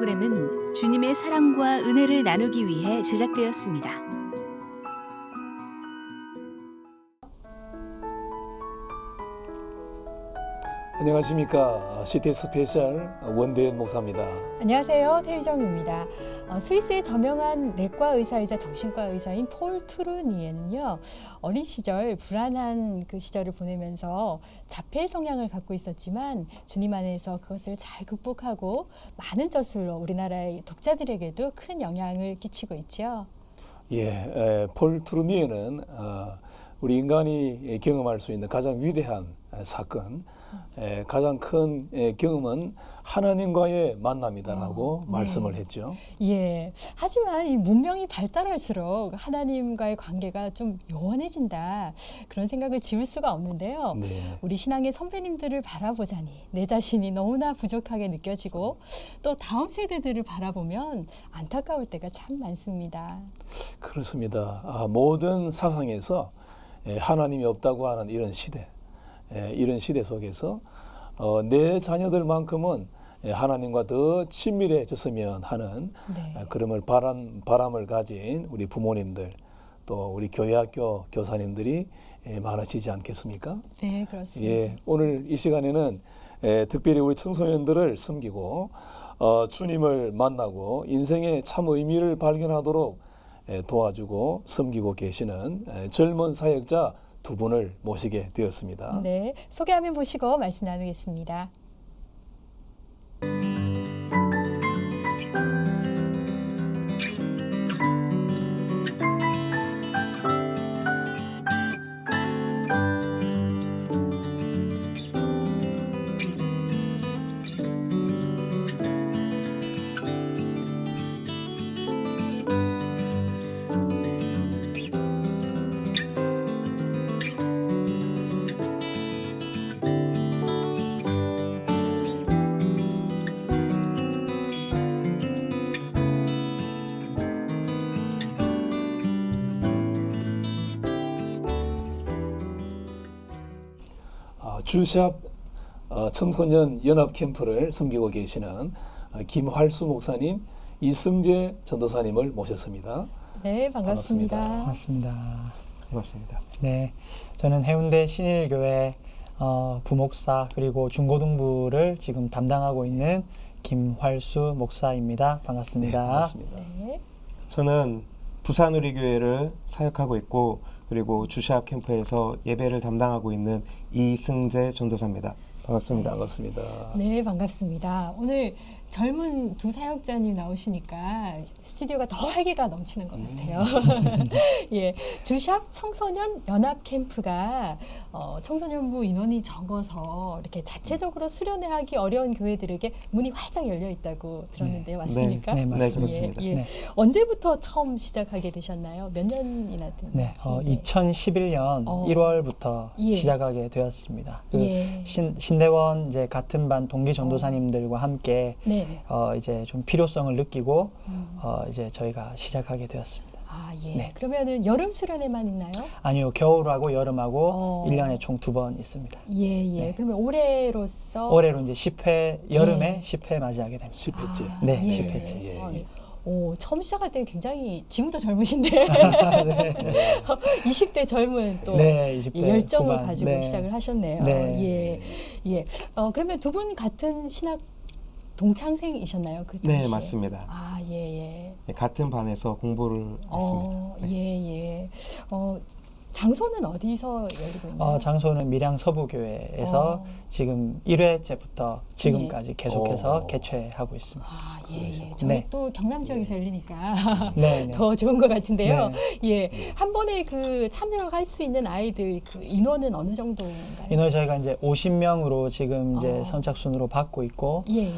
프로그램은 주님의 사랑과 은혜를 나누기 위해 제작되었습니다. 안녕하십니까. 시티 스페셜 원대현 목사입니다. 안녕하세요. 태희정입니다. 스위스의 저명한 내과 의사이자 정신과 의사인 폴 투르니에는요, 어린 시절 불안한 그 시절을 보내면서 자폐 성향을 갖고 있었지만 주님 안에서 그것을 잘 극복하고 많은 저술로 우리나라의 독자들에게도 큰 영향을 끼치고 있죠. 예, 폴 투르니에는 우리 인간이 경험할 수 있는 가장 위대한 사건, 가장 큰 경험은 하나님과의 만남이다라고 말씀을 했죠. 예. 하지만 이 문명이 발달할수록 하나님과의 관계가 좀 요원해진다. 그런 생각을 지울 수가 없는데요. 네. 우리 신앙의 선배님들을 바라보자니 내 자신이 너무나 부족하게 느껴지고 또 다음 세대들을 바라보면 안타까울 때가 참 많습니다. 그렇습니다. 모든 사상에서 하나님이 없다고 하는 이런 시대 속에서 내 자녀들만큼은 하나님과 더 친밀해졌으면 하는 그런 바람을 가진 우리 부모님들 또 우리 교회학교 교사님들이 많으시지 않겠습니까? 네, 그렇습니다. 예, 오늘 이 시간에는 특별히 우리 청소년들을 섬기고 주님을 만나고 인생의 참 의미를 발견하도록 도와주고 섬기고 계시는 젊은 사역자 두 분을 모시게 되었습니다. 네, 소개화면 보시고 말씀 나누겠습니다. 주샵 청소년 연합 캠프를 섬기고 계시는 김활수 목사님, 이승재 전도사님을 모셨습니다. 네, 반갑습니다. 반갑습니다. 반갑습니다. 네, 저는 해운대 신일교회 부목사 그리고 중고등부를 지금 담당하고 있는 김활수 목사입니다. 반갑습니다. 네, 반갑습니다. 네. 저는 부산우리교회를 사역하고 있고 그리고 주시합 캠프에서 예배를 담당하고 있는 이승재 전도사입니다. 반갑습니다. 반갑습니다. 네, 반갑습니다. 오늘 젊은 두 사역자님 나오시니까 스튜디오가 더 활기가 넘치는 것 같아요. 예, 주샵 청소년 연합 캠프가 청소년부 인원이 적어서 이렇게 자체적으로 수련회 하기 어려운 교회들에게 문이 활짝 열려 있다고 들었는데요. 맞습니까? 네, 맞습니다. 네, 그렇습니다. 예, 예. 네. 언제부터 처음 시작하게 되셨나요? 몇 년이나 됐는지? 네, 2011년 1월부터 예. 시작하게 되었습니다. 그 예. 신대원 이제 같은 반 동기 전도사님들과 함께 네. 이제 좀 필요성을 느끼고 이제 저희가 시작하게 되었습니다. 아, 예. 네. 그러면은 여름 수련회만 있나요? 아니요, 겨울하고 여름하고 1년에 총 2번 있습니다. 예, 예. 네. 그러면 올해로서 올해로 이제 10회, 여름에 예. 10회 맞이하게 됩니다. 10회째. 네, 예. 10회째. 예. 오, 처음 시작할 때는 굉장히 지금도 젊으신데 네. 20대 젊은 또 네, 20대 열정을 후반. 가지고 네. 시작을 하셨네요. 네. 예, 예. 그러면 두 분 같은 신학 동창생이셨나요? 그 당시에? 네, 맞습니다. 아, 예, 예. 네, 같은 반에서 공부를 했습니다. 네. 예, 예. 장소는 어디서 열리고 있나요? 장소는 밀양 서부교회에서 지금 1회째부터 지금까지 계속해서 개최하고 있습니다. 아, 예, 예. 저희 네. 또 경남 지역에서 열리니까 네, 네. 더 좋은 것 같은데요. 네. 예, 한 번에 그 참여를 할 수 있는 아이들 그 인원은 어느 정도인가요? 인원 저희가 이제 50명으로 지금 이제 어. 선착순으로 받고 있고, 예, 예.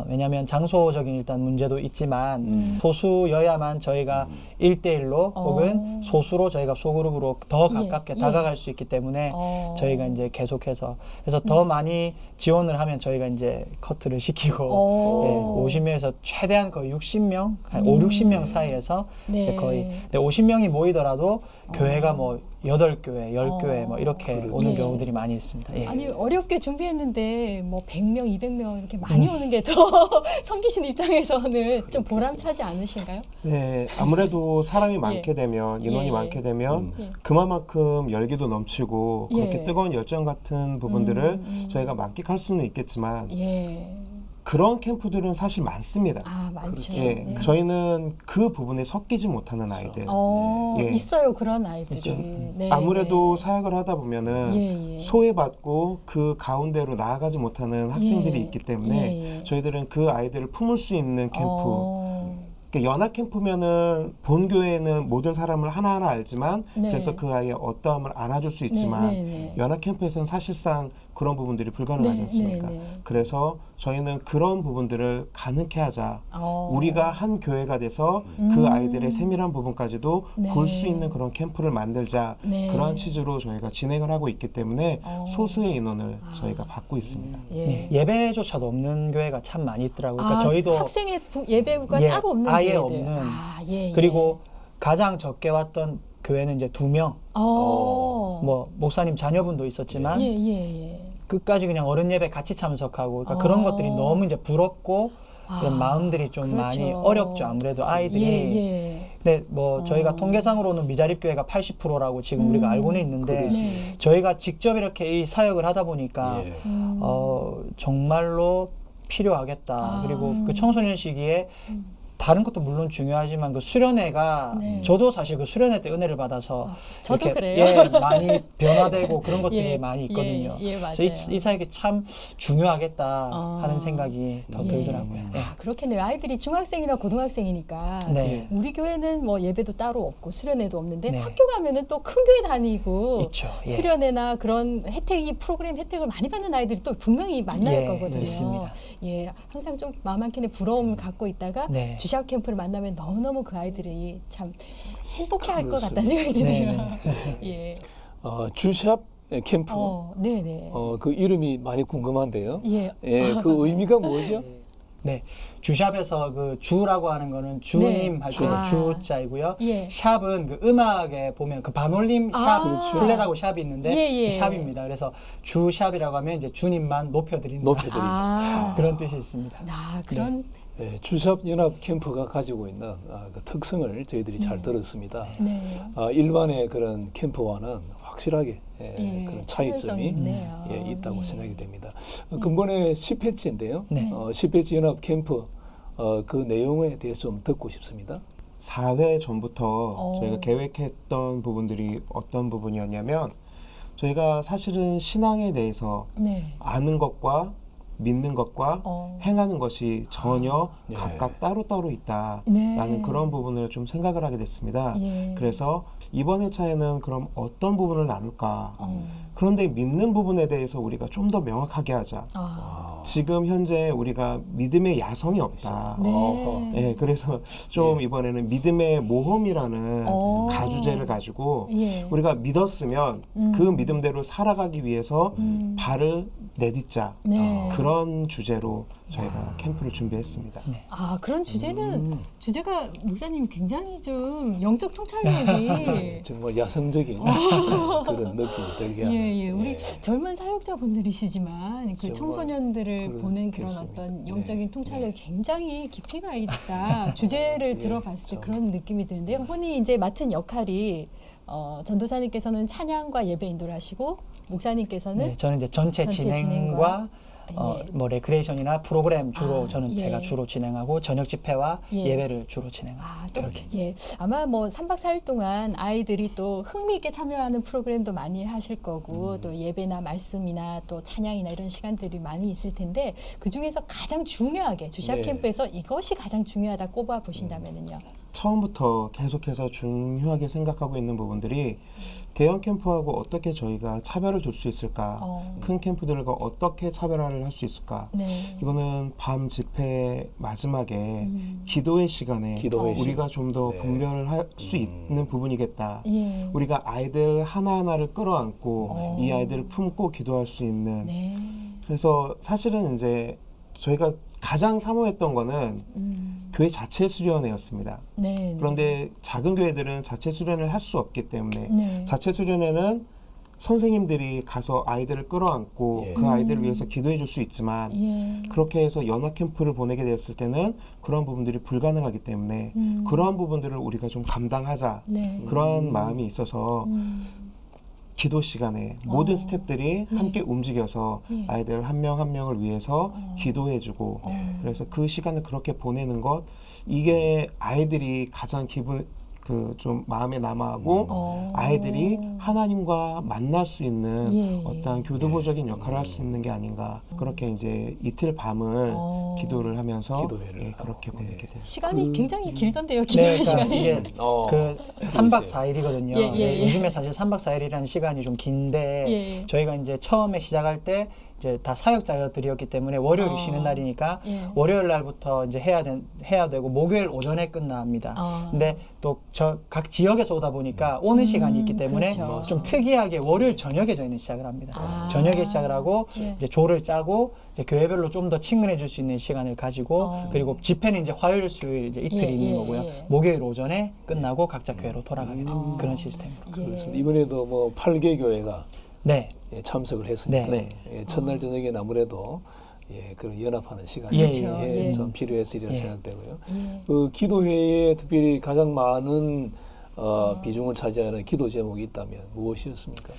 왜냐하면 장소적인 일단 문제도 있지만 소수여야만 저희가 1대1로 혹은 소수로 저희가 소그룹으로 더 가깝게 예. 다가갈 수 있기 때문에 저희가 이제 계속해서 그래서 더 많이 지원을 하면 저희가 이제 커트를 시키고 50명에서 최대한 거의 60명, 한 5, 60명 사이에서 네. 이제 거의 근데 50명이 모이더라도 교회가 뭐 8교회, 10교회 뭐 이렇게 그러네. 오는 예. 경우들이 많이 있습니다. 예. 아니 어렵게 준비했는데 뭐 100명, 200명 이렇게 많이 오는 게 더 섬기신 입장에서는 좀 보람차지 않으신가요? 네, 아무래도 사람이 많게 예. 되면 인원이 예. 많게 되면 예. 그만큼 열기도 넘치고 그렇게 예. 뜨거운 열정 같은 부분들을 저희가 만끽할 수는 있겠지만 예. 그런 캠프들은 사실 많습니다. 아, 많죠. 예, 네. 저희는 그 부분에 섞이지 못하는 아이들. 예. 있어요 그런 아이들이. 그렇죠. 네, 아무래도 네. 사역을 하다 보면은 예, 예. 소외받고 그 가운데로 나아가지 못하는 학생들이 예. 있기 때문에 예, 예. 저희들은 그 아이들을 품을 수 있는 캠프. 그러니까 연합 캠프면은 본 교회는 모든 사람을 하나하나 알지만 네. 그래서 그 아이의 어떠함을 안아줄 수 있지만 네, 네, 네. 연합 캠프에서는 사실상 그런 부분들이 불가능하지 않습니까? 네, 네. 그래서 저희는 그런 부분들을 가능케 하자. 어. 우리가 한 교회가 돼서 그 아이들의 세밀한 부분까지도 네. 볼 수 있는 그런 캠프를 만들자. 네. 그러한 취지로 저희가 진행을 하고 있기 때문에 소수의 인원을 저희가 받고 있습니다. 예. 예배조차도 없는 교회가 참 많이 있더라고요. 그러니까 저희도 학생의 예배부가 예, 따로 없는 아예 교회들. 없는. 아, 예, 예. 그리고 가장 적게 왔던 교회는 이제 2명. 뭐 목사님 자녀분도 있었지만 예, 예, 예. 끝까지 그냥 어른 예배 같이 참석하고 그러니까 그런 것들이 너무 이제 부럽고 그런 마음들이 좀 그렇죠. 많이 어렵죠. 아무래도 아이들이. 예, 예. 근데 뭐 저희가 통계상으로는 미자립 교회가 80%라고 지금 우리가 알고는 있는데 그렇지. 네. 저희가 직접 이렇게 이 사역을 하다 보니까 예. 정말로 필요하겠다. 그리고 그 청소년 시기에 다른 것도 물론 중요하지만 그 수련회가 네. 저도 사실 그 수련회 때 은혜를 받아서 저도 이렇게, 그래요. 예, 많이 변화되고 그런 것들이 예, 많이 있거든요. 예, 맞아요. 그래서 이 사역이 참 중요하겠다 하는 생각이 더 예. 들더라고요. 예. 아, 그렇겠네요. 아이들이 중학생이나 고등학생이니까 네. 우리 교회는 뭐 예배도 따로 없고 수련회도 없는데 네. 학교 가면은 또 큰 교회 다니고 있죠. 예. 수련회나 그런 프로그램 혜택을 많이 받는 아이들이 또 분명히 만날 예, 거거든요. 있습니다. 예, 항상 좀 마음 한켠에 부러움을 갖고 있다가 네. 주시학 캠프를 만나면 너무너무 그 아이들이 참 행복해할 것 그렇습니다. 같다는 생각이 드네요. 네, 예, 주샵 캠프. 네네. 그 이름이 많이 궁금한데요. 예, 예, 그 의미가 뭐죠? 네. 주샵에서 그 주라고 하는 거는 주님 네. 할 때는 아. 주자이고요. 예. 샵은 그 음악에 보면 그 반올림 샵, 아. 플랫하고 샵이 있는데 예, 예. 샵입니다. 그래서 주샵이라고 하면 이제 주님만 높여드린다. 높여드리죠. 그런 뜻이 있습니다. 그런 예, 주샵 연합 캠프가 가지고 있는 그 특성을 저희들이 잘 들었습니다. 네. 일반의 그런 캠프와는 확실하게 예, 그런 차별성이 차이점이 있네요. 있다고 예. 생각이 됩니다. 근본에 10회치인데요. 네. 10회치 연합 캠프 그 내용에 대해서 좀 듣고 싶습니다. 4회 전부터 저희가 계획했던 부분들이 어떤 부분이었냐면 저희가 사실은 신앙에 대해서 네. 아는 것과 믿는 것과 행하는 것이 전혀 네. 각각 따로따로 있다라는 네. 그런 부분을 좀 생각을 하게 됐습니다. 예. 그래서 이번 회차에는 그럼 어떤 부분을 나눌까? 어. 그런데 믿는 부분에 대해서 우리가 좀 더 명확하게 하자. 지금 현재 우리가 믿음의 야성이 없다. 네. 예, 그래서 좀 이번에는 믿음의 모험이라는 어. 가주제를 가지고 예. 우리가 믿었으면 그 믿음대로 살아가기 위해서 발을 내딛자. 네. 그런 주제로 저희가 캠프를 준비했습니다. 그런 주제는 주제가 목사님 굉장히 좀 영적 통찰력이 정말 야성적인 그런 느낌이 들게 하는. 예. 우리 젊은 사역자분들이시지만 그 정말 청소년들을 보는 그런 그렇습니다. 어떤 영적인 네. 통찰력이 굉장히 깊이가 있다. 주제를 들어봤을 때 그런 느낌이 드는데요. 그분이 이제 맡은 역할이 전도사님께서는 찬양과 예배 인도를 하시고 목사님께서는 네, 저는 이제 전체 진행과 뭐 레크레이션이나 프로그램 주로 저는 예. 제가 주로 진행하고 저녁 집회와 예. 예배를 주로 진행합니다. 또 그렇게. 예. 아마 뭐 3박 4일 동안 아이들이 또 흥미있게 참여하는 프로그램도 많이 하실 거고 또 예배나 말씀이나 또 찬양이나 이런 시간들이 많이 있을 텐데 그중에서 가장 중요하게 주시학 네. 캠프에서 이것이 가장 중요하다 꼽아 보신다면은요. 처음부터 계속해서 중요하게 생각하고 있는 부분들이 대형 캠프하고 어떻게 저희가 차별을 둘 수 있을까? 큰 캠프들과 어떻게 차별화를 할 수 있을까? 네. 이거는 밤 집회 마지막에 기도의 시간에 기도의 우리가 좀 더 네. 분별을 할 수 있는 부분이겠다. 예. 우리가 아이들 하나하나를 끌어안고 이 아이들을 품고 기도할 수 있는. 네. 그래서 사실은 이제 저희가 가장 사모했던 거는 교회 자체 수련회였습니다. 네. 그런데 작은 교회들은 자체 수련을 할 수 없기 때문에 네. 자체 수련회는 선생님들이 가서 아이들을 끌어안고 예. 그 아이들을 위해서 기도해 줄 수 있지만 예. 그렇게 해서 연합 캠프를 보내게 되었을 때는 그런 부분들이 불가능하기 때문에 그러한 부분들을 우리가 좀 감당하자. 네. 그러한 마음이 있어서 기도 시간에 모든 스태프들이 함께 움직여서 예. 아이들 한 명 한 명을 위해서 기도해주고 그래서 그 시간을 그렇게 보내는 것 이게 아이들이 가장 기분 좀 마음에 남아하고 아이들이 하나님과 만날 수 있는 예. 어떤 교두보적인 역할을 할 수 있는 게 아닌가 그렇게 이제 이틀 밤을 기도를 하면서 기도회를 예, 그렇게 보내게 됐습니다. 시간이 굉장히 길던데요. 기도 네, 그러니까 시간이. 이게 어, 그 3박 4일이거든요. 예, 예, 예. 요즘에 사실 3박 4일이라는 시간이 좀 긴데 예. 저희가 이제 처음에 시작할 때 이제 다 사역자들이었기 때문에 월요일이 쉬는 날이니까 예. 월요일 날부터 이제 해야 되고 목요일 오전에 끝납니다. 근데 또 각 지역에서 오다 보니까 오는 시간이 있기 때문에 그렇죠. 좀 특이하게 월요일 저녁에 저희는 시작을 합니다. 아. 저녁에 시작을 하고 예. 이제 조를 짜고 이제 교회별로 좀 더 친근해 줄 수 있는 시간을 가지고 그리고 집회는 이제 화요일 수요일 이제 이틀 예, 있는 예, 거고요. 예. 목요일 오전에 끝나고 각자 교회로 돌아가게 되는 그런 시스템으로. 그렇습니다. 이번에도 뭐 8개 교회가 네. 예, 참석을 했으니까 네. 예, 첫날 저녁에는 아무래도 예, 그런 연합하는 시간이 예, 그렇죠. 예, 예. 좀 필요했으리라 예. 생각되고요. 예. 그 기도회에 특별히 가장 많은 비중을 차지하는 기도 제목이 있다면 무엇이었습니까?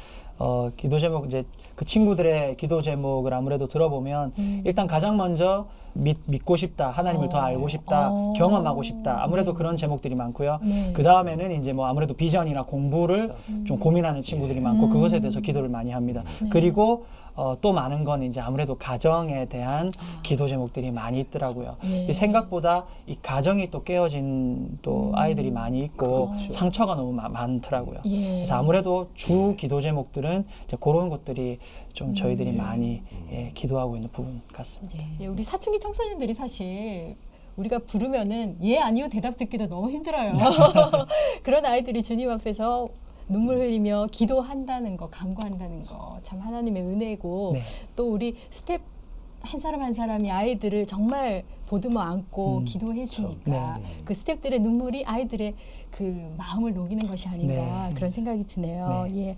기도 제목 이제 그 친구들의 기도 제목을 아무래도 들어보면 일단 가장 먼저 믿고 싶다, 하나님을 더 알고 싶다, 경험하고 싶다. 아무래도 그런 제목들이 많고요. 네. 그 다음에는 이제 뭐 아무래도 비전이나 공부를 좀 고민하는 친구들이 많고 그것에 대해서 기도를 많이 합니다. 그리고 또 많은 건 이제 아무래도 가정에 대한 기도 제목들이 많이 있더라고요. 예. 이 생각보다 이 가정이 또 깨어진 또 아이들이 많이 있고 그렇죠. 상처가 너무 많더라고요. 예. 그래서 아무래도 주 기도 제목들은 이제 그런 것들이 좀 저희들이 많이 기도하고 있는 부분 같습니다. 예, 우리 사춘기 청소년들이 사실 우리가 부르면은 예 아니요 대답 듣기도 너무 힘들어요. 그런 아이들이 주님 앞에서 눈물 흘리며 기도한다는 거, 간구한다는 거 참 하나님의 은혜고 네. 또 우리 스텝 한 사람 한 사람이 아이들을 정말 보듬어 안고 기도해 주니까 네. 그 스텝들의 눈물이 아이들의 그 마음을 녹이는 것이 아닌가 네. 그런 생각이 드네요. 네. 예.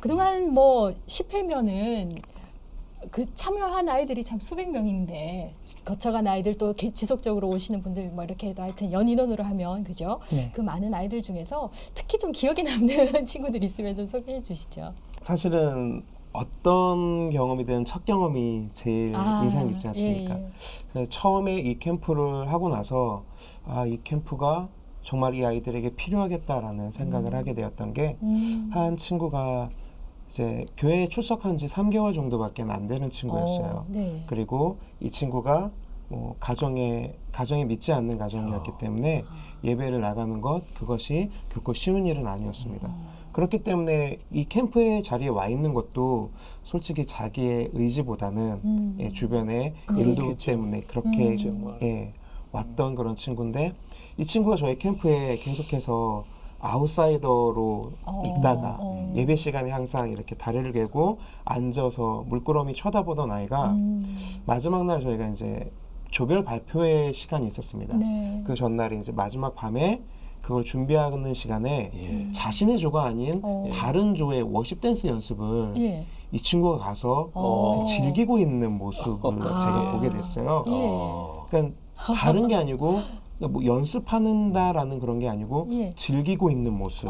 그동안 뭐 10회면은 그 참여한 아이들이 참 수백 명인데 거쳐간 아이들 또 지속적으로 오시는 분들 뭐 이렇게 해도 하여튼 연인원으로 하면 그죠? 네. 그 많은 아이들 중에서 특히 좀 기억에 남는 친구들 있으면 좀 소개해 주시죠. 사실은 어떤 경험이든 첫 경험이 제일 인상 깊지 않습니까? 예, 예. 그래서 처음에 이 캠프를 하고 나서 이 캠프가 정말 이 아이들에게 필요하겠다라는 생각을 하게 되었던 게 한 친구가 이제 교회에 출석한 지 3개월 정도밖에 안 되는 친구였어요. 네. 그리고 이 친구가 뭐 가정에 믿지 않는 가정이었기 때문에 예배를 나가는 그것이 결코 쉬운 일은 아니었습니다. 그렇기 때문에 이 캠프의 자리에 와 있는 것도 솔직히 자기의 의지보다는 주변의 인도 그렇겠죠. 때문에 그렇게 정말. 왔던 그런 친구인데 이 친구가 저희 캠프에 계속해서 아웃사이더로 있다가 예배 시간에 항상 이렇게 다리를 개고 앉아서 물끄러미 쳐다보던 아이가 마지막 날 저희가 이제 조별 발표회 시간이 있었습니다. 네. 그 전날에 이제 마지막 밤에 그걸 준비하는 시간에 예. 자신의 조가 아닌 다른 조의 워십 댄스 연습을 예. 이 친구가 가서 즐기고 있는 모습을 제가 보게 됐어요. 예. 그러니까 다른 게 아니고 뭐 연습한다라는 그런 게 아니고 예. 즐기고 있는 모습.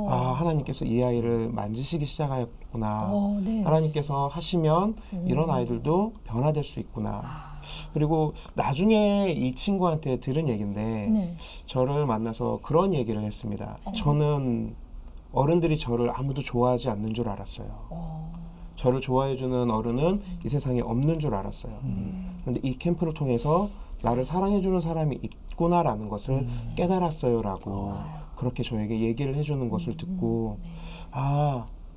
하나님께서 이 아이를 만지시기 시작하였구나. 네. 하나님께서 하시면 이런 아이들도 변화될 수 있구나. 그리고 나중에 이 친구한테 들은 얘기인데 네. 저를 만나서 그런 얘기를 했습니다. 저는 어른들이 저를 아무도 좋아하지 않는 줄 알았어요. 저를 좋아해주는 어른은 이 세상에 없는 줄 알았어요. 그런데 이 캠프를 통해서 나를 사랑해주는 사람이 있구나라는 것을 깨달았어요라고 그렇게 저에게 얘기를 해주는 것을 듣고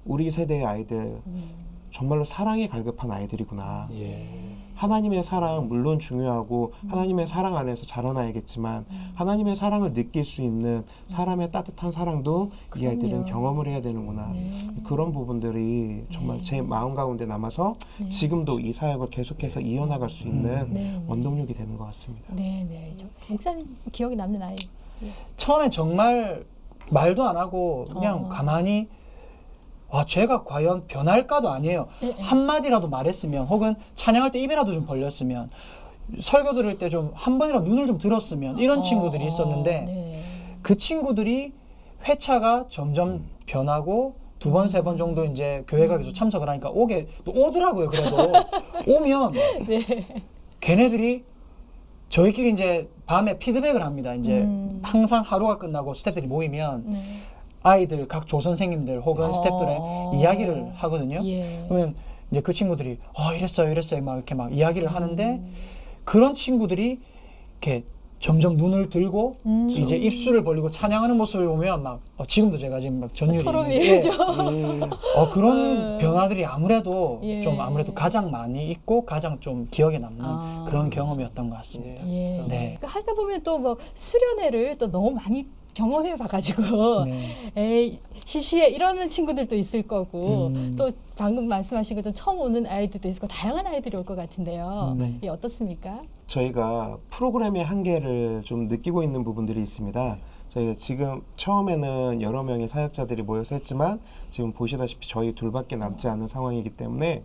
우리 세대의 아이들 정말로 사랑에 갈급한 아이들이구나. 예. 하나님의 사랑 물론 중요하고 하나님의 사랑 안에서 자라나야겠지만 하나님의 사랑을 느낄 수 있는 사람의 따뜻한 사랑도 이 아이들은 경험을 해야 되는구나. 그런 부분들이 정말 제 마음 가운데 남아서 지금도 이 사역을 계속해서 이어나갈 수 있는 원동력이 되는 것 같습니다. 네. 목사님 기억에 남는 아이. 처음에 정말 말도 안 하고 그냥 가만히 와, 쟤가 과연 변할까도 아니에요. 한마디라도 말했으면 혹은 찬양할 때 입이라도 좀 벌렸으면 설교 들을 때 좀 한 번이라도 눈을 좀 들었으면 이런 친구들이 있었는데 그 친구들이 회차가 점점 변하고 2번, 3번 정도 이제 교회가 계속 참석을 하니까 오더라고요. 그래도 오면 걔네들이 저희끼리 이제 밤에 피드백을 합니다. 이제 항상 하루가 끝나고 스태프들이 모이면 아이들 각 조 선생님들 혹은 스태프들의 이야기를 하거든요. 그러면 이제 그 친구들이 이랬어요 막 이렇게 막 이야기를 하는데 그런 친구들이 이렇게 점점 눈을 들고 이제 입술을 벌리고 찬양하는 모습을 보면 막 지금도 제가 지금 막 전율이 서러움이죠. 그런 변화들이 아무래도 좀 아무래도 가장 많이 있고 가장 좀 기억에 남는 그런 경험이었던 것 같습니다. 네. 하다 보면 또 뭐 수련회를 또 너무 많이 경험해 봐가지고 에이 시시해 이러는 친구들도 있을 거고 또 방금 말씀하신 것처럼 처음 오는 아이들도 있을 거고 다양한 아이들이 올 것 같은데요. 이게 어떻습니까? 저희가 프로그램의 한계를 좀 느끼고 있는 부분들이 있습니다. 저희가 지금 처음에는 여러 명의 사역자들이 모여서 했지만 지금 보시다시피 저희 둘밖에 남지 않은 상황이기 때문에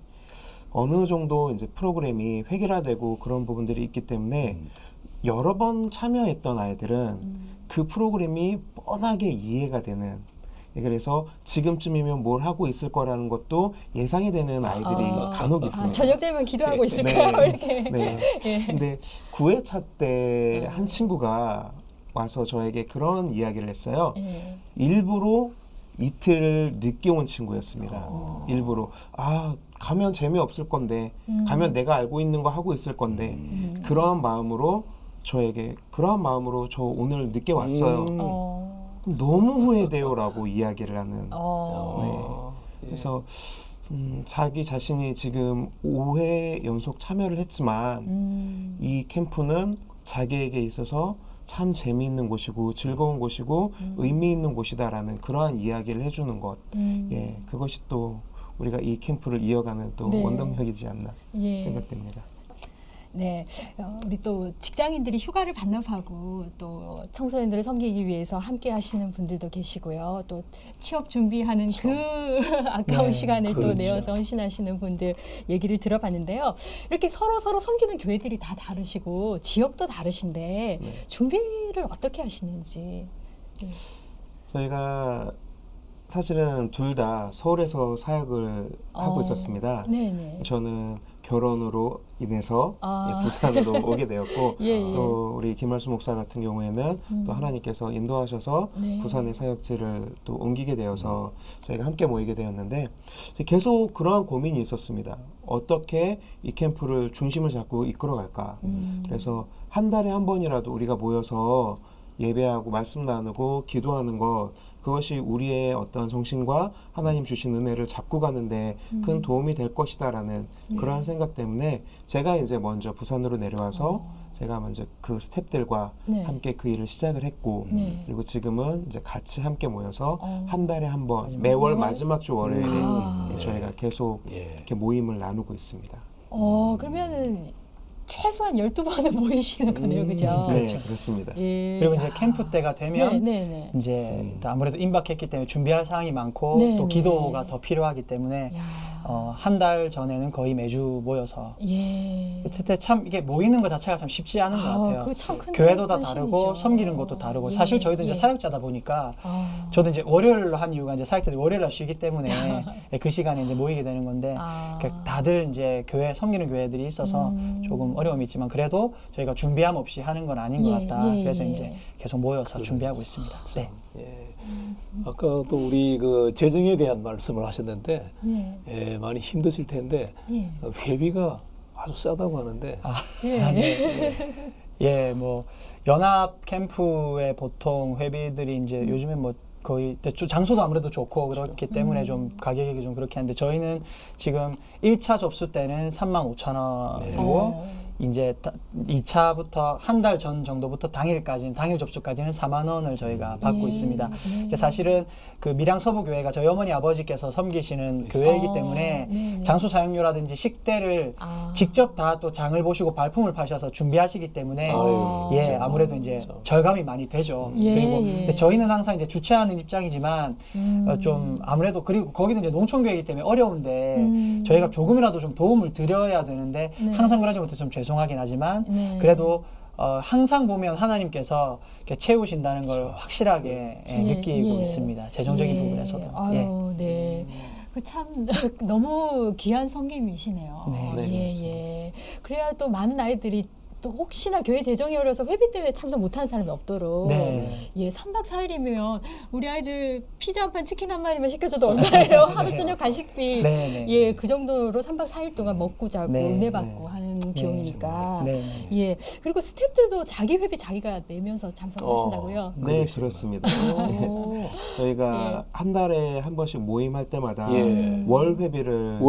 어느 정도 이제 프로그램이 획일화되고 그런 부분들이 있기 때문에 여러 번 참여했던 아이들은 그 프로그램이 뻔하게 이해가 되는, 그래서 지금쯤이면 뭘 하고 있을 거라는 것도 예상이 되는 아이들이 간혹 있습니다. 저녁 되면 기도하고 있을까요? 이렇게. 근데 9회차 때 한 친구가 와서 저에게 그런 이야기를 했어요. 일부러 이틀 늦게 온 친구였습니다. 일부러 가면 재미없을 건데 가면 내가 알고 있는 거 하고 있을 건데 그런 마음으로 저에게 저 오늘 늦게 왔어요. 너무 후회돼요라고 이야기를 하는. 그래서 자기 자신이 지금 5회 연속 참여를 했지만 이 캠프는 자기에게 있어서 참 재미있는 곳이고 즐거운 곳이고 의미 있는 곳이다라는 그러한 이야기를 해주는 것. 그것이 또 우리가 이 캠프를 이어가는 또 원동력이지 않나 생각됩니다. 네, 우리 또 직장인들이 휴가를 반납하고 또 청소년들을 섬기기 위해서 함께 하시는 분들도 계시고요. 또 취업 준비하는 그 아까운 시간을 또 내어서 헌신하시는 분들 얘기를 들어봤는데요. 이렇게 서로 섬기는 교회들이 다 다르시고 지역도 다르신데 준비를 어떻게 하시는지. 저희가 사실은 둘 다 서울에서 사역을 하고 있었습니다. 저는 결혼으로 인해서 부산으로 오게 되었고 또 우리 김말수 목사 같은 경우에는 또 하나님께서 인도하셔서 부산의 사역지를 또 옮기게 되어서 저희가 함께 모이게 되었는데 계속 그러한 고민이 있었습니다. 어떻게 이 캠프를 중심을 잡고 이끌어갈까. 그래서 한 달에 한 번이라도 우리가 모여서 예배하고 말씀 나누고 기도하는 것, 그것이 우리의 어떤 정신과 하나님 주신 은혜를 잡고 가는데 큰 도움이 될 것이다라는 그러한 생각 때문에 제가 이제 먼저 부산으로 내려와서 제가 먼저 그 스태프들과 함께 그 일을 시작을 했고 그리고 지금은 이제 같이 함께 모여서 한 달에 한 번 매월 마지막 주 월요일에 저희가 계속 이렇게 모임을 나누고 있습니다. 그러면은 최소한 12번은 모이시는 거네요, 그죠? 네, 그렇습니다. 그리고 이제 캠프 때가 되면 이제 또 아무래도 임박했기 때문에 준비할 사항이 많고 또 기도가 더 필요하기 때문에 한 달 전에는 거의 매주 모여서 그때 참 이게 모이는 것 자체가 참 쉽지 않은 것 같아요. 교회도 다 다르고 섬기는 것도 다르고 사실 저희도 이제 사역자다 보니까 저도 이제 월요일로 한 이유가 이제 사역자들이 월요일날 쉬기 때문에 그 시간에 이제 모이게 되는 건데 다들 이제 교회 섬기는 교회들이 있어서 조금 어려움이 있지만 그래도 저희가 준비함 없이 하는 건 아닌 것 같다. 그래서 이제 계속 모여서 준비하고 있습니다. 아까 또 우리 그 재정에 대한 말씀을 하셨는데 많이 힘드실 텐데 회비가 아주 싸다고 하는데 뭐 연합 캠프에 보통 회비들이 이제 요즘에 뭐 거의 장소도 아무래도 좋고 그렇기 때문에 좀 가격이 좀 그렇게 하는데 저희는 지금 1차 접수 때는 35,000원이고 이제 2차부터 한 달 전 정도부터 당일 접수까지는 4만 원을 저희가 받고 있습니다. 사실은 그 밀양 서부교회가 저희 어머니 아버지께서 섬기시는 교회이기 때문에 장소 사용료라든지 식대를 직접 다 또 장을 보시고 발품을 파셔서 준비하시기 때문에 아무래도 이제 절감이 많이 되죠. 그리고 근데 저희는 항상 이제 주최하는 입장이지만 좀 아무래도 그리고 거기도 이제 농촌교회이기 때문에 어려운데 저희가 조금이라도 좀 도움을 드려야 되는데 항상 그러지 못해서 좀 죄송하긴 하지만 그래도 항상 보면 하나님께서 이렇게 채우신다는 걸 확실하게 느끼고 있습니다. 재정적인 부분에서도. 아유, 네. 그 참 너무 귀한 성김이시네요. 예. 그래야 또 많은 아이들이 또 혹시나 교회 재정이 어려서 회비 때문에 참석 못하는 사람이 없도록 3박 4일이면 우리 아이들 피자 한 판 치킨 한 마리만 시켜줘도 얼마예요? 하루 저녁 간식비 그 정도로 3박 4일 동안 먹고 자고 은혜 받고 하는 비용이니까 그리고 스태프들도 자기 회비 자기가 내면서 참석하신다고요? 네, 그렇습니다. 저희가 한 달에 한 번씩 모임할 때마다 월 회비를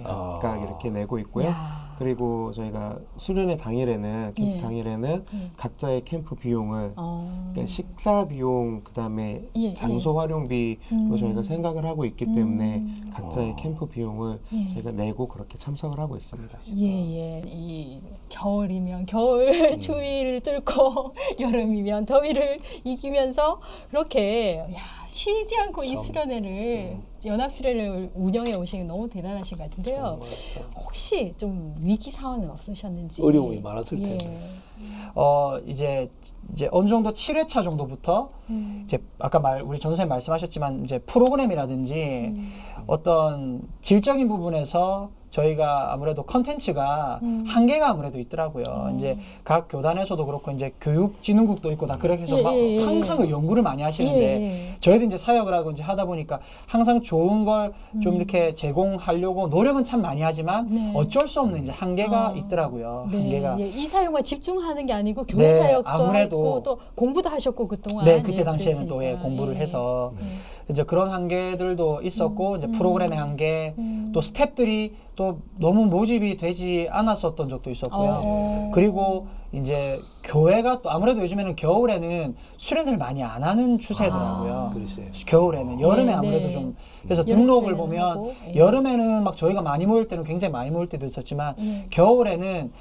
각각 이렇게 내고 있고요. 그리고 저희가 수련회 당일에는 캠프 당일에는 각자의 캠프 비용을 그러니까 식사 비용 그다음에 장소 활용비로 저희가 생각을 하고 있기 때문에 각자의 캠프 비용을 저희가 내고 그렇게 참석을 하고 있습니다. 이 겨울이면 겨울 추위를 뚫고 여름이면 더위를 이기면서 그렇게 쉬지 않고 이 수련회를 연합수련회를 운영해 오신 게 너무 대단하신 것 같은데요. 혹시 좀 위기 상황은 없으셨는지? 어려움이 많았을 텐데. 이제 어느 정도 7회차 정도부터 이제 아까 우리 전선생님 말씀하셨지만 이제 프로그램이라든지 어떤 질적인 부분에서 저희가 아무래도 컨텐츠가 한계가 아무래도 있더라고요. 이제 각 교단에서도 그렇고 이제 교육진흥국도 있고 다 그렇게 해서 항상 그 연구를 많이 하시는데 저희도 이제 사역을 하고 이제 하다 보니까 항상 좋은 걸 좀 이렇게 제공하려고 노력은 참 많이 하지만 어쩔 수 없는 이제 한계가 있더라고요. 한계가. 이 사역만 집중하는 게 아니고 교회 사역도 아무래도 하고 또 공부도 하셨고 그동안. 그때 당시에는 또 공부를 해서 이제 그런 한계들도 있었고 이제 프로그램의 한계 또 스태프들이 또 너무 모집이 되지 않았었던 적도 있었고요. 그리고 이제 교회가 또 아무래도 요즘에는 겨울에는 수련회를 많이 안 하는 추세더라고요. 겨울에는 여름에 아무래도 좀 그래서 등록을 보면 여름에는 막 저희가 많이 모일 때는 굉장히 많이 모일 때도 있었지만 겨울에는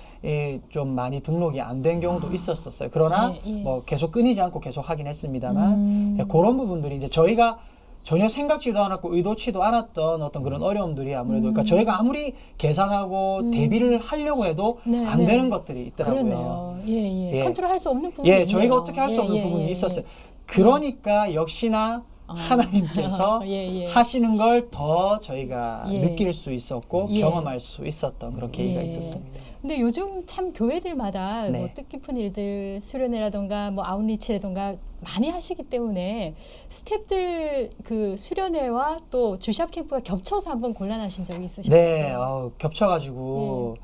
좀 많이 등록이 안 된 경우도 있었어요. 그러나 뭐 계속 끊이지 않고 계속 하긴 했습니다만 그런 부분들이 이제 저희가 전혀 생각지도 않았고 의도치도 않았던 어떤 그런 어려움들이 아무래도 그러니까 저희가 아무리 계산하고 대비를 하려고 해도 안 되는 것들이 있더라고요. 그러네요. 컨트롤할 수 없는 부분이 저희가 어떻게 할 수 없는 부분이 있었어요. 그러니까 역시나 하나님께서 하시는 걸 더 저희가 느낄 수 있었고 경험할 수 있었던 그런 계기가 있었습니다. 근데 요즘 참 교회들마다 뭐 뜻깊은 일들 수련회라던가 뭐 아웃리치라던가 많이 하시기 때문에 스태프들 그 수련회와 또 주샵 캠프가 겹쳐서 한번 곤란하신 적이 있으셨나요? 겹쳐가지고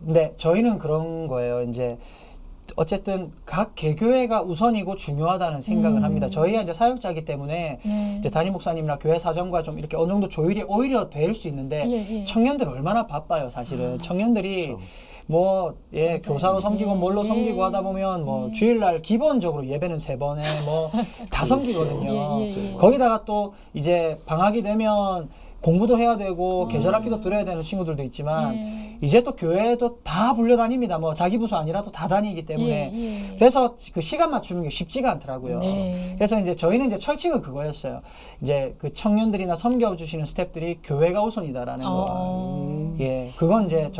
근데 저희는 그런 거예요. 이제 어쨌든 각 개교회가 우선이고 중요하다는 생각을 합니다. 저희가 이제 사역자이기 때문에 이제 담임 목사님이나 교회 사정과 좀 이렇게 어느 정도 조율이 오히려 될 수 있는데 청년들 얼마나 바빠요, 사실은. 청년들이 그렇죠. 뭐 교사로 섬기고 뭘로 섬기고 하다 보면 뭐 주일날 기본적으로 예배는 3번에 뭐 다 섬기거든요. 거기다가 또 이제 방학이 되면 공부도 해야 되고 계절학기도 들어야 되는 친구들도 있지만 이제 또 교회도 다 불려다닙니다. 뭐 자기 부서 아니라도 다 다니기 때문에 그래서 그 시간 맞추는 게 쉽지가 않더라고요. 그래서 이제 저희는 이제 철칙은 그거였어요. 이제 그 청년들이나 섬겨주시는 스태프들이 교회가 우선이다라는 거. 그건 이제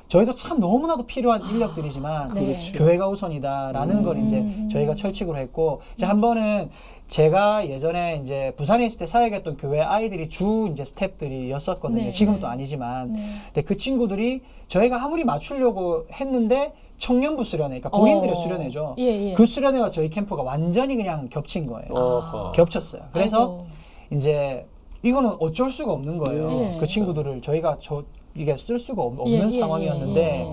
저희도 참 너무나도 필요한 인력들이지만 교회가 우선이다라는 걸 이제 저희가 철칙으로 했고 이제 한 번은 제가 예전에 이제 부산에 있을 때 사역했던 교회 아이들이 주 이제 스태프들이었었거든요. 지금은 또 아니지만. 근데 그 친구들이 저희가 아무리 맞추려고 했는데 청년부 수련회, 그러니까 본인들의 수련회죠. 그 수련회와 저희 캠프가 완전히 그냥 겹친 거예요. 겹쳤어요. 그래서 이제 이거는 어쩔 수가 없는 거예요. 그 친구들을 저희가 이게 쓸 수가 없는 상황이었는데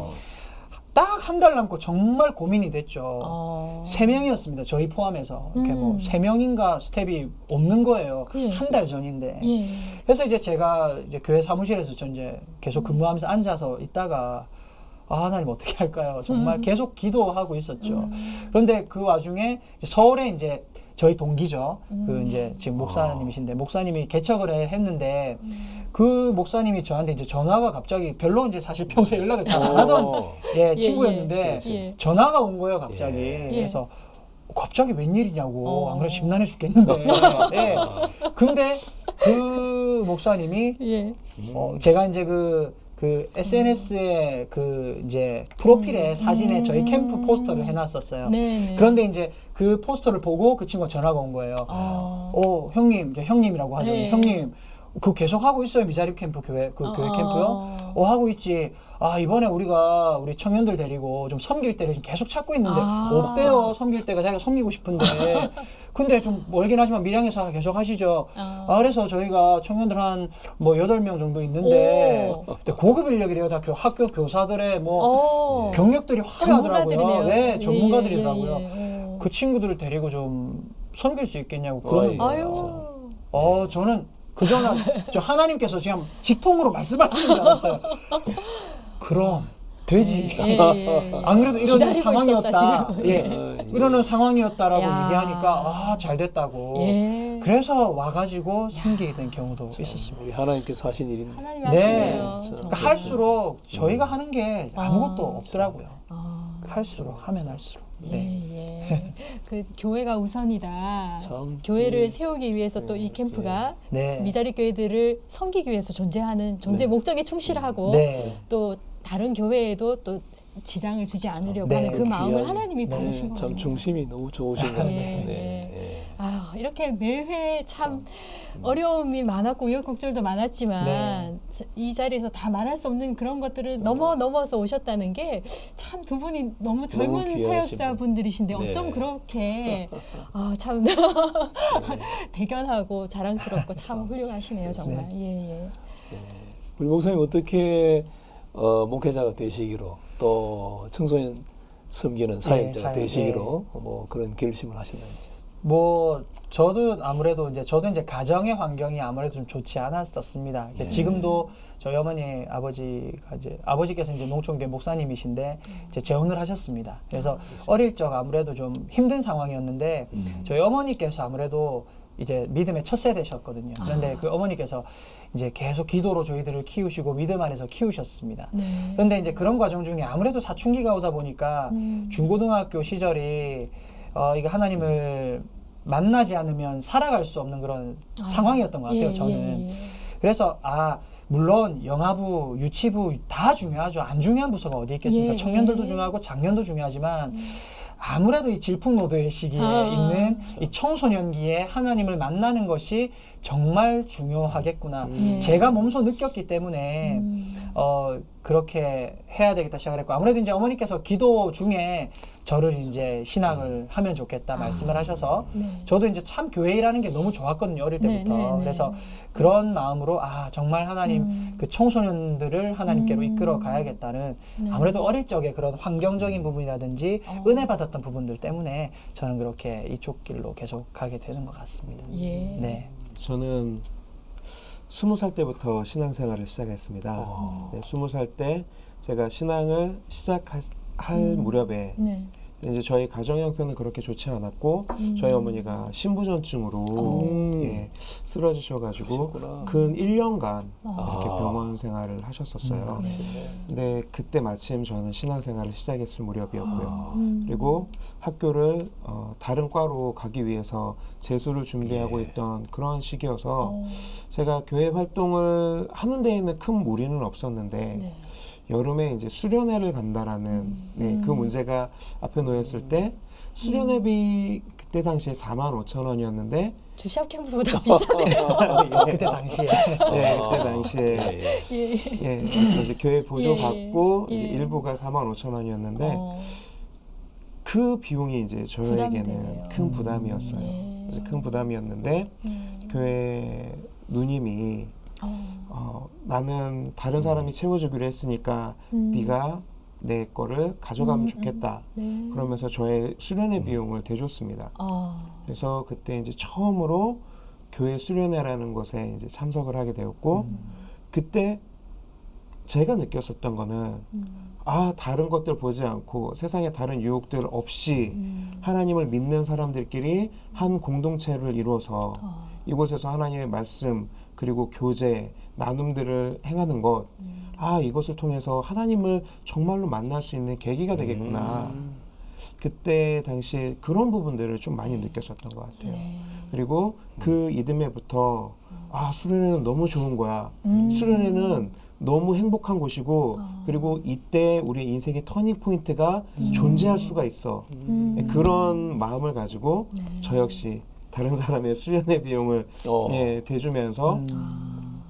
딱 한 달 남고 정말 고민이 됐죠. 어. 3명이었습니다. 저희 포함해서. 이렇게 뭐 3명인가 스텝이 없는 거예요. 예. 한 달 전인데. 예. 그래서 이제 제가 이제 교회 사무실에서 저 이제 계속 근무하면서 앉아서 있다가 아, 하나님 어떻게 할까요? 정말 계속 기도하고 있었죠. 그런데 그 와중에 서울에 이제 저희 동기죠. 그 이제 지금 목사님이신데 목사님이 개척을 했는데 그 목사님이 저한테 이제 전화가 갑자기 별로 이제 사실 평소에 연락을 잘 안 하던 친구였는데 예. 전화가 온 거예요, 갑자기. 예. 그래서 갑자기 웬일이냐고. 안 그래도 심란해 죽겠는데. 예. 근데 그 목사님이 예. 제가 이제 그 SNS에 그 이제 프로필에 사진에 저희 캠프 포스터를 해놨었어요. 네. 그런데 이제 그 포스터를 보고 그 친구가 전화가 온 거예요. 형님, 이제 형님이라고 하죠. 네. 형님, 그거 계속 하고 있어요? 미자립 캠프 교회 캠프요? 하고 있지. 아, 이번에 우리가 우리 청년들 데리고 좀 섬길 때를 계속 찾고 있는데 없대요. 섬길 때가 자기가 섬기고 싶은데. 근데 좀 멀긴 하지만 밀양에서 계속 하시죠. 그래서 저희가 청년들 한 뭐 8명 정도 있는데 근데 고급 인력이래요. 다 학교 교사들의 뭐 경력들이 화려하더라고요. 전문가들이네요. 네, 전문가들이더라고요. 예. 그 친구들을 데리고 좀 섬길 수 있겠냐고 그러는 거예요. 아유. 저는 그 전에 저 하나님께서 그냥 직통으로 말씀하시는 줄 알았어요. 그럼 되지. 안 그래도 이런 상황이었다. 이러는 상황이었다라고 얘기하니까 잘 됐다고. 그래서 와가지고 섬기게 된 경우도 있었습니다. 우리 하나님께서 하신 일입니다. 하나님 네. 하시네요. 그러니까 할수록 저희가 하는 게 아무것도 없더라고요. 할수록 하면 할수록. 네. 그 교회가 우선이다. 참, 교회를 세우기 위해서 또 이 캠프가 미자립 교회들을 섬기기 위해서 존재하는 존재 목적에 충실하고 또 다른 교회에도 또 지장을 주지 않으려고 하는 그 마음을 하나님이 받으신 거예요. 참 중심이 너무 좋으신 것 같아요. 이렇게 매회 참 어려움이 많았고 우여곡절도 많았지만 이 자리에서 다 말할 수 없는 그런 것들을 넘어서 오셨다는 게 참 두 분이 너무 젊은 사역자분들이신데 어쩜 그렇게 참 대견하고 자랑스럽고 참 훌륭하시네요, 정말. 우리 목사님 어떻게 목회자가 되시기로 또 청소년 섬기는 사역자가 되시기로 뭐 그런 결심을 하셨는지. 뭐 저도 저도 이제 가정의 환경이 아무래도 좀 좋지 않았었습니다. 지금도 저희 어머니 아버지께서 이제 농촌교회 목사님이신데 이제 재혼을 하셨습니다. 그래서 어릴 적 아무래도 좀 힘든 상황이었는데 저희 어머니께서 아무래도 이제 믿음의 첫 세대셨거든요. 그런데 그 어머니께서 이제 계속 기도로 저희들을 키우시고 믿음 안에서 키우셨습니다. 그런데 이제 그런 과정 중에 아무래도 사춘기가 오다 보니까 중고등학교 시절이 이게 하나님을 만나지 않으면 살아갈 수 없는 그런 상황이었던 것 같아요, 저는. 그래서 물론 영아부, 유치부 다 중요하죠. 안 중요한 부서가 어디 있겠습니까? 청년들도 중요하고 장년도 중요하지만 아무래도 이 질풍노도의 시기에 있는 이 청소년기에 하나님을 만나는 것이 정말 중요하겠구나. 제가 몸소 느꼈기 때문에 그렇게 해야 되겠다 시작을 했고, 아무래도 이제 어머니께서 기도 중에 저를 이제 신학을 하면 좋겠다 말씀을 하셔서 저도 이제 참 교회 일하는 게 너무 좋았거든요, 어릴 때부터. 그래서 그런 마음으로 정말 하나님 그 청소년들을 하나님께로 이끌어 가야겠다는 아무래도 어릴 적에 그런 환경적인 부분이라든지 은혜 받았던 부분들 때문에 저는 그렇게 이쪽 길로 계속 가게 되는 것 같습니다. 네. 저는 20살 때부터 신앙생활을 시작했습니다. 20살 때 제가 신앙을 시작할 무렵에 이제 저희 가정 형편은 그렇게 좋지 않았고 저희 어머니가 신부전증으로 쓰러지셔가지고 근 1년간 이렇게 병원 생활을 하셨었어요. 근데 그때 마침 저는 신앙생활을 시작했을 무렵이었고요. 그리고 학교를 다른 과로 가기 위해서 재수를 준비하고 있던 그런 시기여서 제가 교회 활동을 하는 데에는 큰 무리는 없었는데 여름에 이제 수련회를 간다라는 그 문제가 앞에 놓였을 때 수련회비 그때 당시에 45,000원이었는데 주시합 캠프보다 비싸네요. 그때 당시에. 그때 당시에 이제 교회 보조 받고 일부가 45,000원이었는데 그 비용이 이제 저에게는 큰 부담이었어요. 그래서 큰 부담이었는데 교회 누님이 나는 다른 사람이 채워주기로 했으니까 네가 내 거를 가져가면 좋겠다. 네. 그러면서 저의 수련회 비용을 대줬습니다. 그래서 그때 이제 처음으로 교회 수련회라는 곳에 이제 참석을 하게 되었고, 그때 제가 느꼈었던 거는 다른 것들 보지 않고 세상에 다른 유혹들 없이 하나님을 믿는 사람들끼리 한 공동체를 이루어서 이곳에서 하나님의 말씀 그리고 교제, 나눔들을 행하는 것, 이것을 통해서 하나님을 정말로 만날 수 있는 계기가 되겠구나. 그때 당시에 그런 부분들을 좀 많이 느꼈었던 것 같아요. 그리고 그 이듬해부터 수련회는 너무 좋은 거야. 수련회는 너무 행복한 곳이고 그리고 이때 우리 인생의 터닝 포인트가 존재할 수가 있어. 그런 마음을 가지고 저 역시 다른 사람의 수련회 비용을 대주면서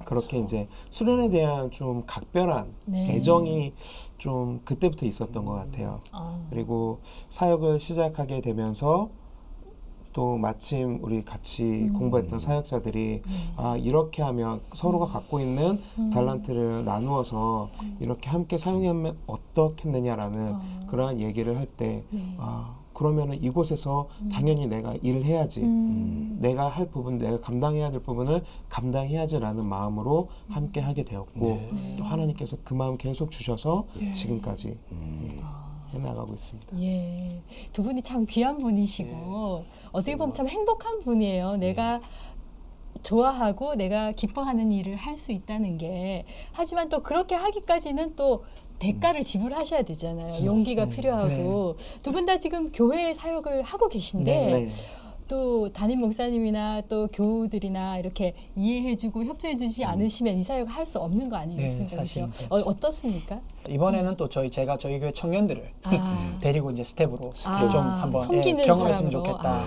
그렇게 이제 수련에 대한 좀 각별한 애정이 좀 그때부터 있었던 것 같아요. 그리고 사역을 시작하게 되면서 또 마침 우리 같이 공부했던 사역자들이 이렇게 하면 서로가 갖고 있는 달란트를 나누어서 이렇게 함께 사용하면 어떻겠느냐라는 그러한 얘기를 할 때 그러면은 이곳에서 당연히 내가 일을 해야지. 내가 할 부분, 내가 감당해야 될 부분을 감당해야지라는 마음으로 함께 하게 되었고 또 하나님께서 그 마음 계속 주셔서 지금까지 해나가고 있습니다. 예, 두 분이 참 귀한 분이시고 어떻게 보면 참 행복한 분이에요. 내가 좋아하고 내가 기뻐하는 일을 할 수 있다는 게, 하지만 또 그렇게 하기까지는 또 대가를 지불하셔야 되잖아요. 용기가 필요하고 두 분 다 지금 교회 사역을 하고 계신데 또 담임 목사님이나 또 교우들이나 이렇게 이해해주고 협조해주지 않으시면 이 사역을 할 수 없는 거 아니겠습니까? 그렇죠? 어떻습니까? 이번에는 또 제가 저희 교회 청년들을 데리고 이제 스텝으로 좀 한번 경험했으면 좋겠다.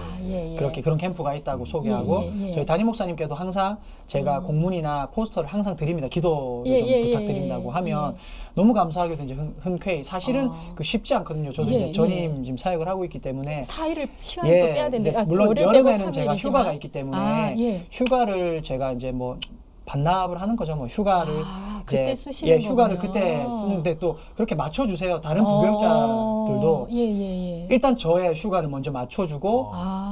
그런 캠프가 있다고 소개하고 저희 담임 목사님께도 항상 제가 공문이나 포스터를 항상 드립니다. 기도 좀 부탁드린다고 하면 너무 감사하게도 이제 흔쾌히 사실은 그 쉽지 않거든요. 저도 이제 전임 지금 사역을 하고 있기 때문에 4일을 시간을 또 빼야 되는데 물론 여름에는 제가 휴가가 있기 때문에 휴가를 제가 이제 뭐 반납을 하는 거죠. 뭐 휴가를 그때 쓰시는 휴가를 거군요. 그때 쓰는데 또 그렇게 맞춰주세요. 다른 부교육자들도 일단 저의 휴가를 먼저 맞춰주고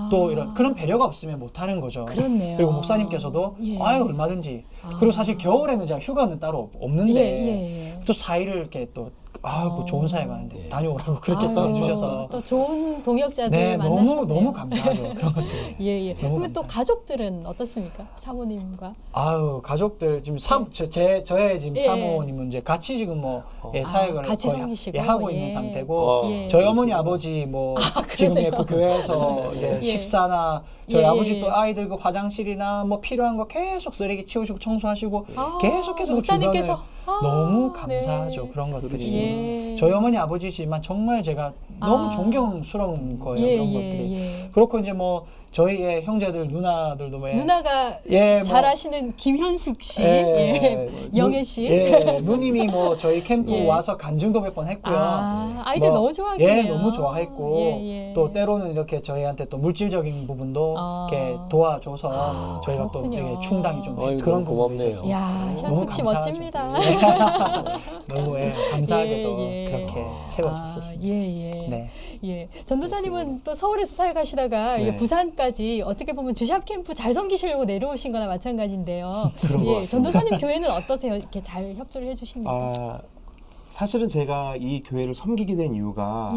또 이런 그런 배려가 없으면 못 하는 거죠. 그렇네요. 그리고 목사님께서도 얼마든지 그리고 사실 겨울에는 제가 휴가는 따로 없는데 또 4일을 이렇게 또 그 좋은 사회 가는데 다녀오라고 그렇게 또 해주셔서 또 좋은 동역자들 만나셨네요. 너무 감사하죠. 그런 것들. 그러면 또 가족들은 어떻습니까? 사모님과? 가족들 지금 저의 지금 사모님은 이제 같이 지금 사역을 같이 거의 섬기시고, 하고 있는 상태고 저희 어머니 아버지 지금 그 교회에서 식사나 저희 아버지 또 아이들 그 화장실이나 뭐 필요한 거 계속 쓰레기 치우시고 청소하시고 계속해서 그 주변을 너무 감사하죠. 그런 것들이. 저희 어머니 아버지지만 정말 제가 너무 존경스러운 거예요. 그런 것들이. 그렇고 이제 저희의 형제들 누나들도 누나가 잘 아시는 김현숙 씨, 영애 씨, 누님이 저희 캠프 와서 간증도 몇 번 했고요. 아이들 너무 좋아했겠네요. 너무 좋아했고 또 때로는 이렇게 저희한테 또 물질적인 부분도 이렇게 도와줘서 저희가 또 되게 충당이 좀 그런 부분도 있었어요. 현숙 씨 멋집니다. 너무 감사하게도 그렇게 세워졌었습니다. 전도사님은 또 서울에서 살가시다가 부산까지 어떻게 보면 주샵 캠프 잘 섬기시려고 내려오신 거나 마찬가지인데요. 전도사님 교회는 어떠세요? 이렇게 잘 협조를 해주십니까? 사실은 제가 이 교회를 섬기게 된 이유가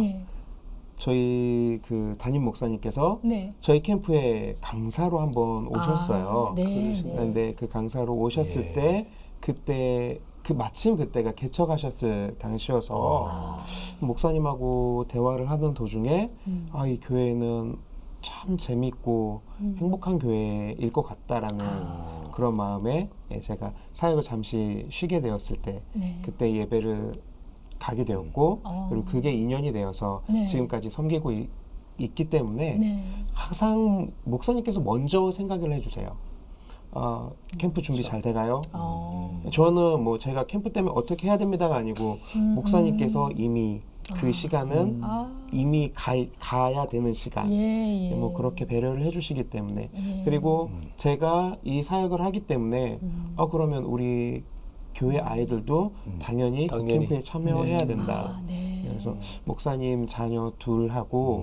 저희 그 담임 목사님께서 저희 캠프에 강사로 한번 오셨어요. 그런데 그 강사로 오셨을 때 그때 마침 그때가 개척하셨을 당시여서 목사님하고 대화를 하는 도중에 이 교회는 참 재밌고 행복한 교회일 것 같다라는 그런 마음에 제가 사역을 잠시 쉬게 되었을 때 그때 예배를 가게 되었고 그리고 그게 인연이 되어서 지금까지 섬기고 있기 때문에 항상 목사님께서 먼저 생각을 해주세요. 캠프 준비 잘 돼가요? 저는 제가 캠프 때문에 어떻게 해야 됩니다가 아니고 목사님께서 이미 그 시간은 이미 가야 되는 시간 그렇게 배려를 해주시기 때문에 그리고 제가 이 사역을 하기 때문에 그러면 우리 교회 아이들도 당연히 그 당연히. 캠프에 참여해야 네. 된다. 아, 네. 그래서 목사님 자녀 둘하고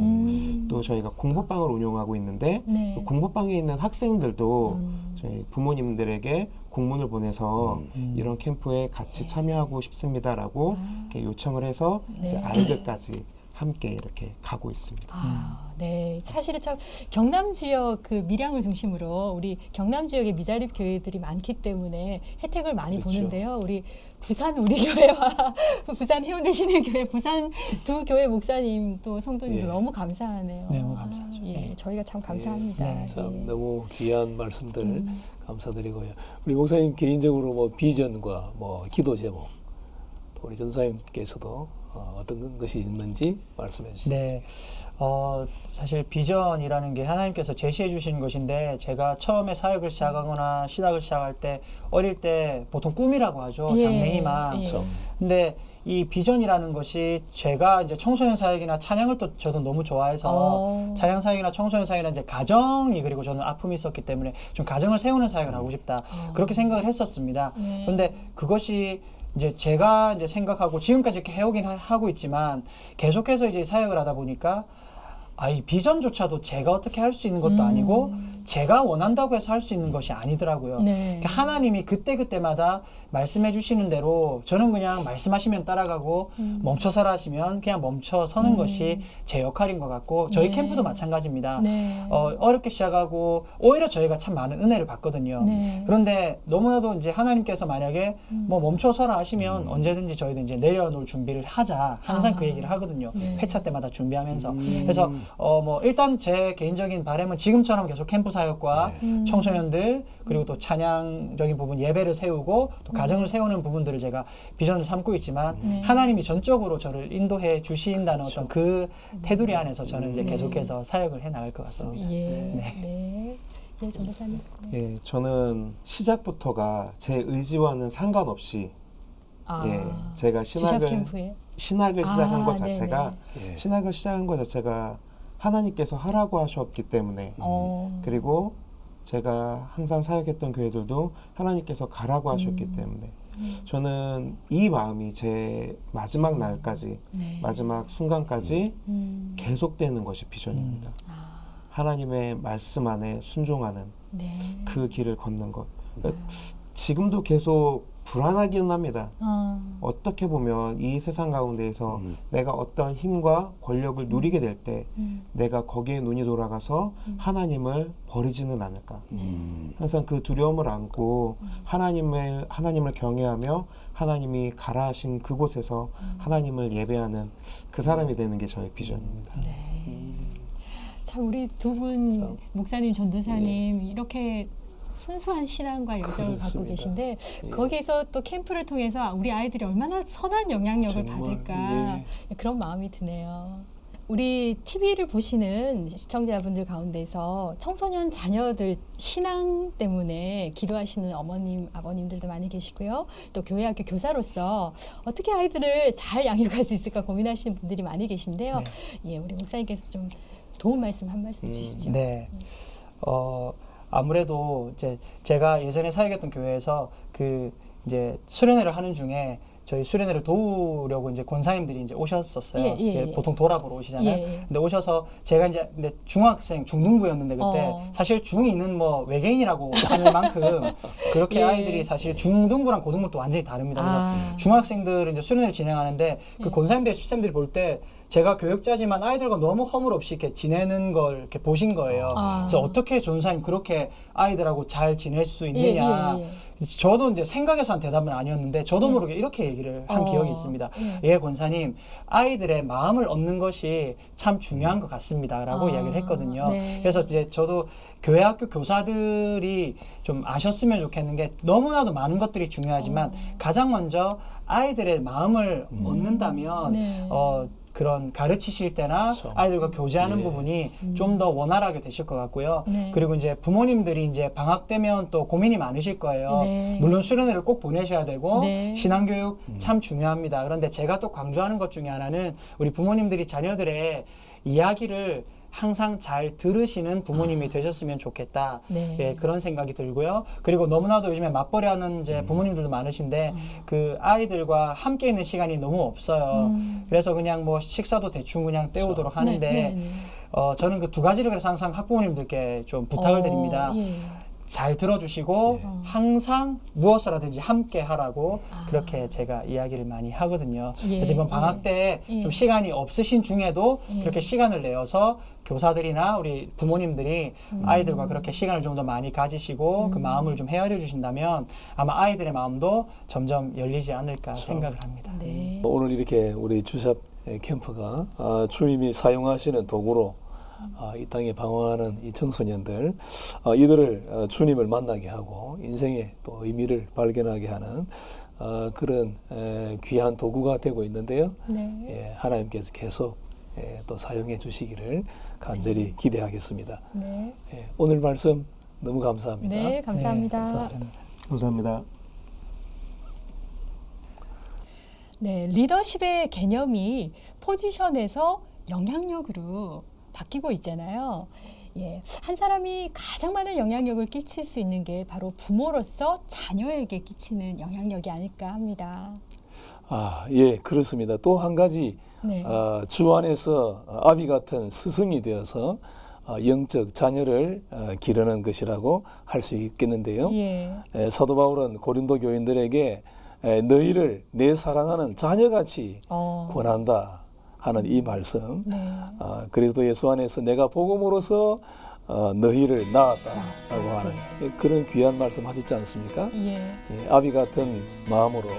또 저희가 공부방을 운영하고 있는데 네. 그 공부방에 있는 학생들도 저희 부모님들에게 공문을 보내서 이런 캠프에 같이 참여하고 싶습니다라고 이렇게 요청을 해서 네. 이제 아이들까지 함께 이렇게 가고 있습니다. 아, 네. 사실은 참 경남 지역 그 밀양을 중심으로 우리 경남 지역에 미자립 교회들이 많기 때문에 혜택을 많이 그렇죠. 보는데요. 우리 부산 우리 교회와 부산 해운대 신일교회 부산 두 교회 목사님 또 성도님도 예. 너무 감사하네요. 네, 너무 감사하죠. 예, 저희가 참 감사합니다. 네. 참 예. 너무 귀한 말씀들 감사드리고요. 우리 목사님 개인적으로 뭐 비전과 뭐 기도 제목 또 우리 전사님께서도 어떤 것이 있는지 말씀해 주시죠. 네. 사실 비전이라는 게 하나님께서 제시해 주신 것인데 제가 처음에 사역을 시작하거나 신학을 시작할 때 어릴 때 보통 꿈이라고 하죠. 예. 장래희망. 예. 근데 이 비전이라는 것이 제가 이제 청소년 사역이나 찬양을 또 저도 너무 좋아해서 찬양 사역이나 청소년 사역이나 이제 가정이 그리고 저는 아픔이 있었기 때문에 좀 가정을 세우는 사역을 하고 싶다. 그렇게 생각을 했었습니다. 네. 그런데 그것이 이제 제가 이제 생각하고 지금까지 이렇게 해오긴 하고 있지만 계속해서 이제 사역을 하다 보니까 이 비전조차도 제가 어떻게 할 수 있는 것도 아니고 제가 원한다고 해서 할 수 있는 것이 아니더라고요. 네. 그러니까 하나님이 그때그때마다 말씀해 주시는 대로 저는 그냥 말씀하시면 따라가고 멈춰서라 하시면 그냥 멈춰서는 것이 제 역할인 것 같고 저희 네. 캠프도 마찬가지입니다. 네. 어렵게 시작하고 오히려 저희가 참 많은 은혜를 받거든요. 네. 그런데 너무나도 이제 하나님께서 만약에 뭐 멈춰서라 하시면 언제든지 저희도 이제 내려놓을 준비를 하자. 항상 그 얘기를 하거든요. 네. 회차 때마다 준비하면서. 그래서 뭐 일단 제 개인적인 바람은 지금처럼 계속 캠프 사역과 청소년들 그리고 또 찬양적인 부분 예배를 세우고 또 가정을 세우는 부분들을 제가 비전을 삼고 있지만 하나님이 전적으로 저를 인도해 주신다는 어떤 그 테두리 안에서 저는 이제 계속해서 사역을 해 나갈 것 같습니다. 예. 네. 예, 전도사님. 네. 예, 저는 시작부터가 제 의지와는 상관없이 제가 주샵 캠프에 신학을 시작한 것 자체가 네네. 예. 신학을 시작한 것 자체가 하나님께서 하라고 하셨기 때문에 그리고 제가 항상 사역했던 교회들도 하나님께서 가라고 하셨기 때문에 저는 이 마음이 제 마지막 날까지 네. 마지막 순간까지 계속되는 것이 비전입니다. 하나님의 말씀 안에 순종하는 네. 그 길을 걷는 것. 그러니까 지금도 계속 불안하기는 합니다. 어떻게 보면 이 세상 가운데에서 내가 어떤 힘과 권력을 누리게 될 때 내가 거기에 눈이 돌아가서 하나님을 버리지는 않을까. 항상 그 두려움을 안고 하나님을 경외하며 하나님이 가라 하신 그곳에서 하나님을 예배하는 그 사람이 되는 게 저의 비전입니다. 참 우리 두 분 목사님, 전도사님 이렇게 순수한 신앙과 열정을 갖고 그렇습니다. 계신데 예. 거기서 또 캠프를 통해서 우리 아이들이 얼마나 선한 영향력을 정말, 받을까 그런 마음이 드네요. 우리 TV를 보시는 시청자분들 가운데서 청소년 자녀들 신앙 때문에 기도하시는 어머님, 아버님들도 많이 계시고요. 또 교회학교 교사로서 어떻게 아이들을 잘 양육할 수 있을까 고민하시는 분들이 많이 계신데요. 예, 우리 목사님께서 좀 도움 말씀 한 말씀 주시죠. 네. 아무래도 이제 제가 예전에 사역했던 교회에서 그 이제 수련회를 하는 중에 저희 수련회를 도우려고 이제 권사님들이 이제 오셨었어요. 보통 돌아보러 오시잖아요. 근데 오셔서 제가 이제 근데 중학생 중등부였는데 그때 사실 중2는 뭐 외계인이라고 하는 만큼 그렇게 아이들이 사실 중등부랑 고등부 또 완전히 다릅니다. 그래서 중학생들 이제 수련회를 진행하는데 그 권사님들 집사님들이 볼 때 제가 교육자지만 아이들과 너무 허물없이 이렇게 지내는 걸 이렇게 보신 거예요. 그래서 어떻게 전사님 그렇게 아이들하고 잘 지낼 수 있느냐. 저도 이제 생각해서 한 대답은 아니었는데 저도 모르게 이렇게 얘기를 한 기억이 있습니다. 예, 권사님, 아이들의 마음을 얻는 것이 참 중요한 것 같습니다라고 이야기를 했거든요. 그래서 이제 저도 교회 학교 교사들이 좀 아셨으면 좋겠는 게 너무나도 많은 것들이 중요하지만 가장 먼저 아이들의 마음을 얻는다면 그런 가르치실 때나 아이들과 교제하는 부분이 좀 더 원활하게 되실 것 같고요. 그리고 이제 부모님들이 이제 방학 되면 또 고민이 많으실 거예요. 물론 수련회를 꼭 보내셔야 되고 신앙교육 참 중요합니다. 그런데 제가 또 강조하는 것 중에 하나는 우리 부모님들이 자녀들의 이야기를 항상 잘 들으시는 부모님이 되셨으면 좋겠다. 네. 예, 그런 생각이 들고요. 그리고 너무나도 요즘에 맞벌이하는 이제 부모님들도 많으신데 그 아이들과 함께 있는 시간이 너무 없어요. 그래서 그냥 뭐 식사도 대충 그냥 때우도록 하는데 네, 네. 저는 그 두 가지를 그래서 항상 학부모님들께 좀 부탁을 드립니다. 예. 잘 들어주시고 항상 무엇을 함께 하라고 그렇게 제가 이야기를 많이 하거든요. 예, 그래서 이번 방학 때 좀 시간이 없으신 중에도 그렇게 시간을 내어서 교사들이나 우리 부모님들이 아이들과 그렇게 시간을 좀 더 많이 가지시고 그 마음을 좀 헤아려 주신다면 아마 아이들의 마음도 점점 열리지 않을까 생각을 합니다. 네. 오늘 이렇게 우리 주샵 캠프가 주님이 사용하시는 도구로 이 땅에 방황하는 이 청소년들 이들을 주님을 만나게 하고 인생의 또 의미를 발견하게 하는 그런 귀한 도구가 되고 있는데요. 네. 예, 하나님께서 계속 또 사용해 주시기를 간절히 기대하겠습니다. 네. 예, 오늘 말씀 너무 감사합니다. 네, 감사합니다. 감사합니다. 네, 리더십의 개념이 포지션에서 영향력으로 바뀌고 있잖아요. 예, 한 사람이 가장 많은 영향력을 끼칠 수 있는 게 바로 부모로서 자녀에게 끼치는 영향력이 아닐까 합니다. 예, 그렇습니다. 또 한 가지 네. 주 안에서 아비 같은 스승이 되어서 영적 자녀를 기르는 것이라고 할 수 있겠는데요. 예. 사도 바울은 고린도 교인들에게 너희를 내 사랑하는 자녀같이 권한다 하는 이 말씀. 네. 그리스도 예수 안에서 내가 복음으로써 너희를 낳았다라고 하는 그런 귀한 말씀 하셨지 않습니까? 예. 예, 아비 같은 마음으로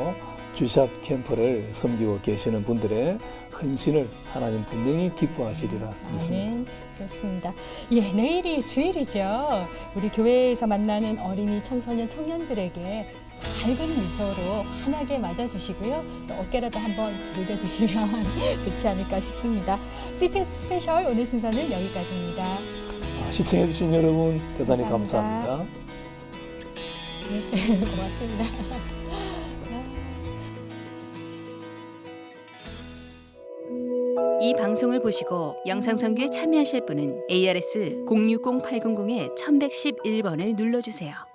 주샵 캠프를 섬기고 계시는 분들의 헌신을 하나님 분명히 기뻐하시리라 믿습니다. 아멘. 그렇습니다. 예, 내일이 주일이죠. 우리 교회에서 만나는 어린이, 청소년, 청년들에게 밝은 미소로 환하게 맞아주시고요. 또 어깨라도 한번 두들겨주시면 좋지 않을까 싶습니다. CPS 스페셜 오늘 순서는 여기까지입니다. 시청해주신 여러분 대단히 감사합니다. 네, 고맙습니다. 이 방송을 보시고 영상선교에 참여하실 분은 ARS 060-800-1111번을 눌러주세요.